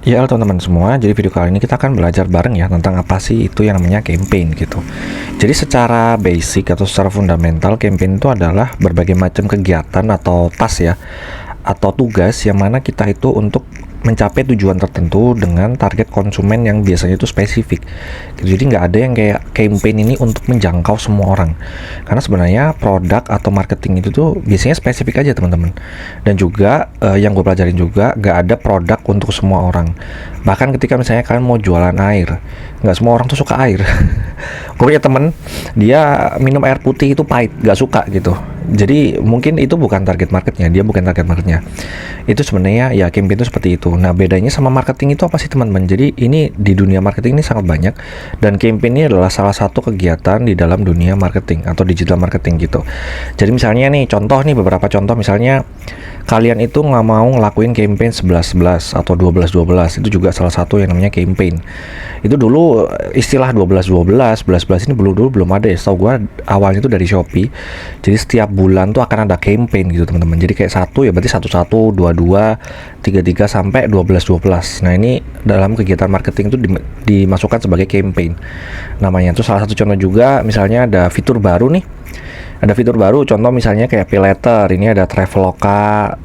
Ya, halo teman-teman semua. Jadi video kali ini kita akan belajar bareng ya tentang apa sih itu yang namanya campaign gitu. Jadi secara basic atau secara fundamental, campaign itu adalah berbagai macam kegiatan atau task ya, atau tugas yang mana kita itu untuk mencapai tujuan tertentu dengan target konsumen yang biasanya itu spesifik gitu. Jadi nggak ada yang kayak campaign ini untuk menjangkau semua orang, karena sebenarnya produk atau marketing itu tuh biasanya spesifik aja teman-teman. Dan juga yang gue pelajarin juga, nggak ada produk untuk semua orang. Bahkan ketika misalnya kalian mau jualan air, nggak semua orang tuh suka air. Gue punya temen, dia minum air putih itu pahit, nggak suka gitu. Jadi mungkin itu bukan target marketnya, dia bukan target marketnya. Itu sebenarnya ya campaign itu seperti itu. Nah, bedanya sama marketing itu apa sih teman-teman? Jadi ini di dunia marketing ini sangat banyak, dan campaign ini adalah salah satu kegiatan di dalam dunia marketing atau digital marketing gitu. Jadi misalnya nih, contoh nih, beberapa contoh, misalnya kalian itu nggak mau ngelakuin campaign 11-11 atau 12-12, itu juga salah satu yang namanya campaign. Itu dulu istilah 12-12, 11-11 ini dulu belum ada ya. Setahu gue awalnya itu dari Shopee. Jadi setiap bulan tuh akan ada campaign gitu teman-teman. Jadi kayak satu ya berarti 11, 22, 33 sampai 12-12. Nah, ini dalam kegiatan marketing itu dimasukkan sebagai campaign namanya. Itu salah satu contoh juga. Misalnya ada fitur baru nih, ada fitur baru, contoh misalnya kayak pay letter. Ini ada Traveloka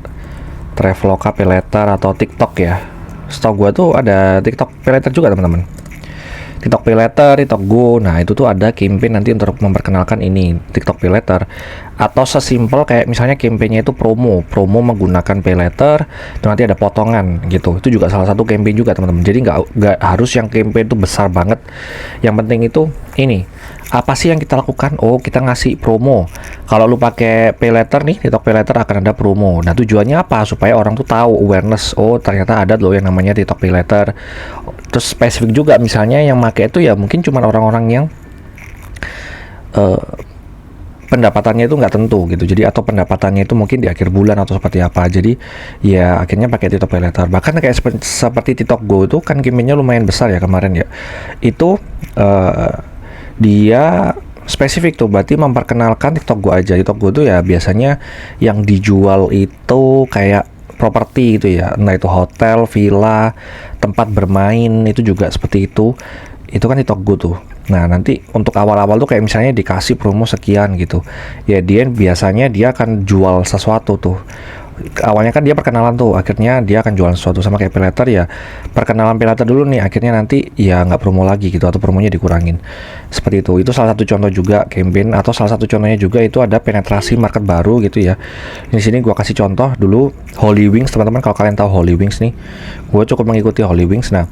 pay letter atau TikTok ya. Setahu gua tuh ada TikTok pay letter juga teman-teman. TikTok Pay Later, TikTok Go. Nah, itu tuh ada campaign nanti untuk memperkenalkan ini TikTok Pay Later. Atau sesimpel kayak misalnya campaignnya itu promo menggunakan Pay Later, itu nanti ada potongan gitu. Itu juga salah satu campaign juga teman-teman. Jadi nggak harus yang campaign itu besar banget. Yang penting itu ini, apa sih yang kita lakukan? Oh, kita ngasih promo. Kalau lu pakai Pay Later nih, TikTok Pay Later akan ada promo. Nah, tujuannya apa? Supaya orang tuh tahu, awareness. Oh, ternyata ada loh yang namanya TikTok Pay Later. Terus spesifik juga, misalnya yang pakai itu ya mungkin cuma orang-orang yang pendapatannya itu nggak tentu gitu. Jadi atau pendapatannya itu mungkin di akhir bulan atau seperti apa. Jadi ya akhirnya pakai TikTok Pay Later. Bahkan kayak seperti TikTok Go itu kan campaign-nya lumayan besar ya kemarin ya. Itu dia spesifik tuh, berarti memperkenalkan TikTok Go aja. TikTok Go tuh ya biasanya yang dijual itu kayak properti gitu ya, entah itu hotel, villa, tempat bermain, itu juga seperti itu kan TikTok Go tuh. Nah, nanti untuk awal-awal tuh kayak misalnya dikasih promo sekian gitu ya, dia biasanya dia akan jual sesuatu tuh. Awalnya kan dia perkenalan tuh, akhirnya dia akan jualan sesuatu. Sama kayak pay letter ya, perkenalan pay letter dulu nih, akhirnya nanti ya nggak promo lagi gitu, atau promonya dikurangin seperti itu. Itu salah satu contoh juga campaign. Atau salah satu contohnya juga itu ada penetrasi market baru gitu ya. Di sini gua kasih contoh dulu Holy Wings teman-teman. Kalau kalian tahu Holy Wings nih, gua cukup mengikuti Holy Wings. Nah,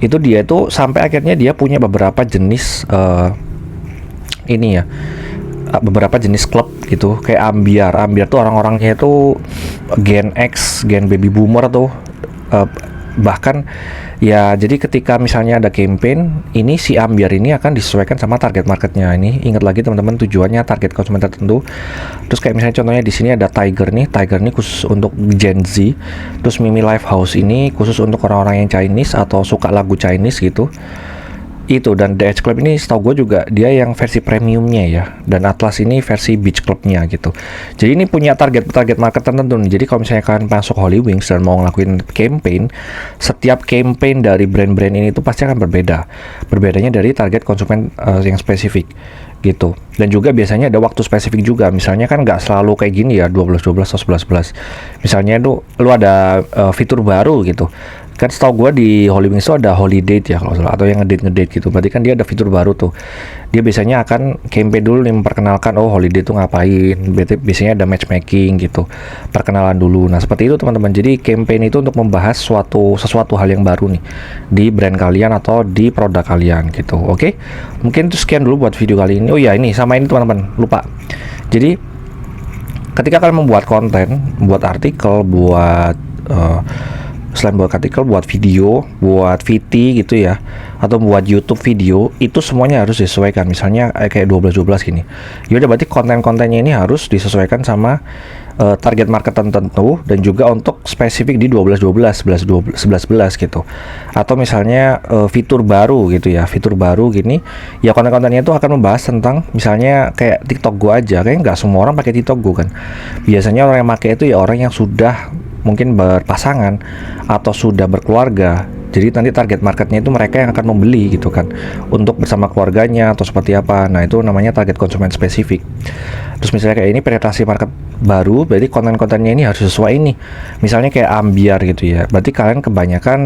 itu dia tuh sampai akhirnya dia punya beberapa jenis ini ya, beberapa jenis klub gitu, kayak Ambiar tuh orang-orangnya itu Gen X, Gen Baby Boomer tuh, bahkan ya. Jadi ketika misalnya ada campaign ini, si Ambiar ini akan disesuaikan sama target marketnya. Ini ingat lagi teman-teman, tujuannya target konsumen tertentu. Terus kayak misalnya contohnya di sini ada Tiger nih khusus untuk Gen Z. Terus Mimi Lifehouse ini khusus untuk orang-orang yang Chinese atau suka lagu Chinese gitu. Itu, dan The Edge Club ini setahu gue juga dia yang versi premiumnya ya, dan Atlas ini versi Beach Clubnya gitu. Jadi ini punya target market tertentu nih. Jadi kalau misalnya kalian masuk Holy Wings dan mau ngelakuin campaign, setiap campaign dari brand-brand ini tuh pasti akan berbedanya dari target konsumen yang spesifik gitu. Dan juga biasanya ada waktu spesifik juga. Misalnya kan nggak selalu kayak gini ya, 12-12 atau 11-11. Misalnya lu ada fitur baru gitu kan. Setahu gue di Holy Wings itu ada holiday ya kalau salah, atau yang ngedate gitu. Berarti kan dia ada fitur baru tuh. Dia biasanya akan campaign dulu nih, memperkenalkan oh holiday itu ngapain. Biasanya ada matchmaking gitu, perkenalan dulu. Nah, seperti itu teman-teman. Jadi campaign itu untuk membahas sesuatu hal yang baru nih di brand kalian atau di produk kalian gitu. Oke, mungkin itu sekian dulu buat video kali ini. Oh ya, ini sama ini teman-teman, lupa. Jadi ketika kalian membuat konten, buat artikel, selain buat artikel, buat video, buat VT gitu ya, atau buat YouTube video, itu semuanya harus disesuaikan. Misalnya kayak 12-12 gini, yaudah berarti konten-kontennya ini harus disesuaikan sama target market tertentu, dan juga untuk spesifik di 12-12, 11-11 gitu. Atau misalnya fitur baru gitu ya, fitur baru gini ya, konten-kontennya itu akan membahas tentang misalnya kayak TikTok Go aja. Kayak nggak semua orang pakai TikTok Go kan. Biasanya orang yang pakai itu ya orang yang sudah mungkin berpasangan atau sudah berkeluarga. Jadi nanti target marketnya itu mereka yang akan membeli gitu kan, untuk bersama keluarganya atau seperti apa. Nah itu namanya target konsumen spesifik. Terus misalnya kayak ini penetrasi market baru, berarti konten-kontennya ini harus sesuai ini. Misalnya kayak ambiar gitu ya, berarti kalian kebanyakan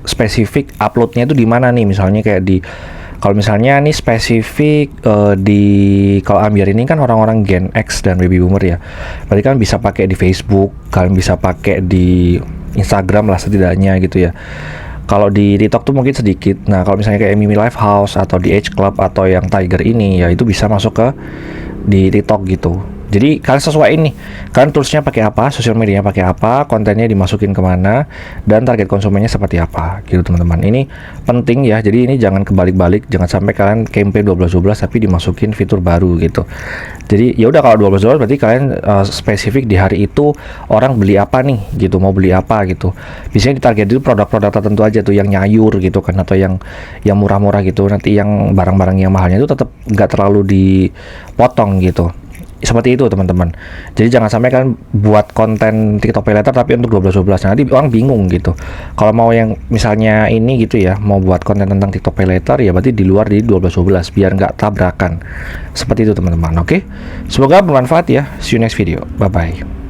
spesifik uploadnya itu di mana nih? Misalnya kayak di, kalau misalnya nih spesifik di, kalau ambiar ini kan orang-orang Gen X dan Baby Boomer ya, berarti kan bisa pakai di Facebook, kalian bisa pakai di Instagram lah setidaknya gitu ya. Kalau di TikTok tuh mungkin sedikit. Nah kalau misalnya kayak Mimi Live House atau di H Club atau yang Tiger ini ya, itu bisa masuk ke di TikTok gitu. Jadi kalian sesuaiin nih, kalian toolsnya pakai apa, sosial medianya pakai apa, kontennya dimasukin kemana, dan target konsumennya seperti apa, gitu teman-teman. Ini penting ya, jadi ini jangan kebalik-balik, jangan sampai kalian campaign 12-12 tapi dimasukin fitur baru gitu. Jadi ya udah, kalau 12-12 berarti kalian spesifik di hari itu orang beli apa nih, gitu, mau beli apa gitu. Biasanya ditarget itu produk-produk tertentu aja tuh, yang nyayur gitu kan, atau yang murah-murah gitu. Nanti yang barang-barang yang mahalnya itu tetap nggak terlalu dipotong gitu. Seperti itu teman-teman. Jadi jangan sampai kalian buat konten TikTok Pay Later tapi untuk 12-12, nanti orang bingung gitu. Kalau mau yang misalnya ini gitu ya, mau buat konten tentang TikTok Pay Later ya berarti di luar di 12-12 biar nggak tabrakan. Seperti itu teman-teman. Oke, semoga bermanfaat ya. See you next video. Bye bye.